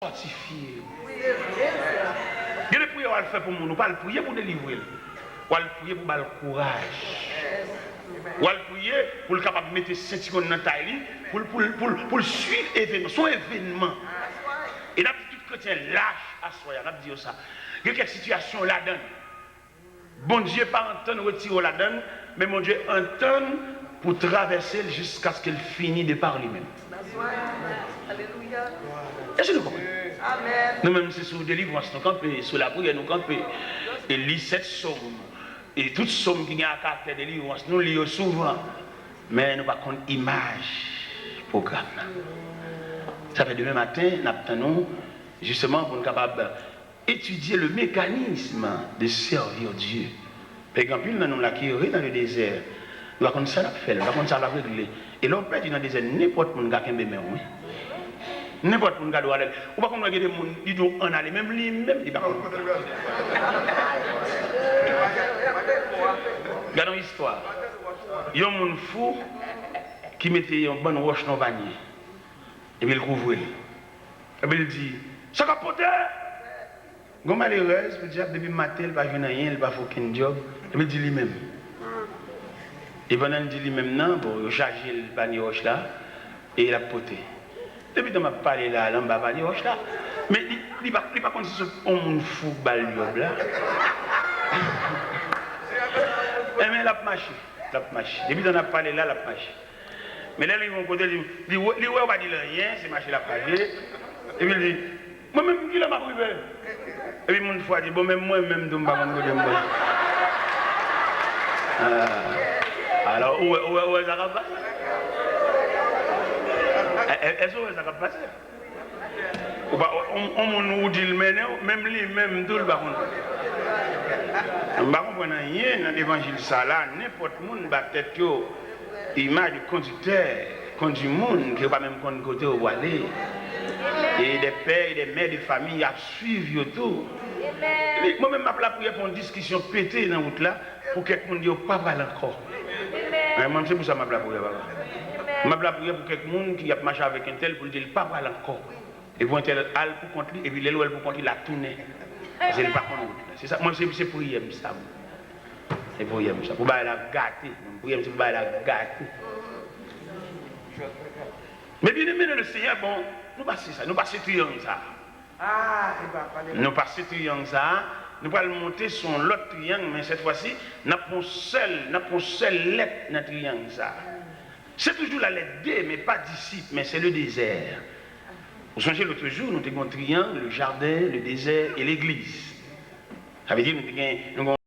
fortifier. Il y a des prières à faire pour nous, pas le prier pour délivrer, ou à le prier pour le courage, ou à le prier pour le capable de mettre cette secondes dans la taille, pour suivre l'événement, son événement. Et là, tout chrétien lâche à soi, on a dit ça. Il y a quelques situations là-dedans. Bon Dieu pas entendre retirer là-dedans, mais mon Dieu entend pour traverser jusqu'à ce qu'il finisse de par lui-même. Alléluia. Est-ce que nous comprenons? Amen. Nous-mêmes, c'est sur délivrance, nous campons, sur la prière, nous campons, et lit cette somme, et toute somme qui a un caractère de délivrance, nous lisons souvent, mais nous n'avons pas image programme. Ça fait demain matin, nous attendons justement pour être capable d'étudier le mécanisme de servir Dieu. Par exemple, nous l'avons qui dans le désert, nous avons ça à faire, nous avons ça à régler. Et l'on peut dire dans le désert, n'importe qui a un bébé. N'importe qui a un bébé. Ou pas qu'on a des gens qui disent en aller, même lui, même il va pas. Regardons l'histoire. Il y a un monde fou qui mettait une bonne roche dans le panier. Et puis il couvre. Et puis il dit, ça va porter. Quand malheureuse, il dit, depuis le matin, il ne va pas venir rien, il ne va pas faire aucun job. Et puis il dit lui-même. Et pendant qu'il dit lui-même, non, pour charger le panier roche là, et il a porté. Depuis que je parlé là, il va parler roche là. Mais il ne va pas comme si c'est un fou bal job là. Mais il a marché. Depuis qu'on a parlé là, il a marché. Mais là, ils vont côté, il ne va dire rien, c'est marché la page. Et puis il dit, moi-même, qui l'a m'a privé. Et puis mon foi dit, bon, même moi-même, je ne vais pas me dire. Alors, où est-ce que ça va passer? Est-ce que ça va passer? On nous dit le même lui, même tout le baron. On ne comprend rien dans l'évangile ça là, n'importe qui va peut-être image du conducteur, conduit le monde, qui ne va pas même prendre côté où aller. Et des pères et des mères de famille à suivre tout. Moi-même, je suis là pour une discussion pétée dans la route là, pour que quelqu'un ne dise pas parler encore. Moi, c'est pour ça que je suis là pour je suis là pour quelqu'un qui a marché avec un tel pour lui dire pas parler encore. Et pour un tel, al pour contre lui, et puis l'éloigne pour contre lui, la tourner. C'est pas contre route. C'est ça, moi, c'est pour y aimer ça. C'est pour y aimer ça. Pour la gâter. Pour y aimer, c'est pour la gâter. Mais bien aimé le Seigneur, bon, nous passons ça, nous passons triangle ça. Nous passons triangle ça, nous allons monter sur l'autre triangle, mais cette fois-ci, nous avons seule lettre dans le triangle ça. C'est toujours la lettre D, mais pas disciple, mais c'est le désert. Vous songez l'autre jour, nous avons un triangle, le jardin, le désert et l'église. Ça veut dire que nous avons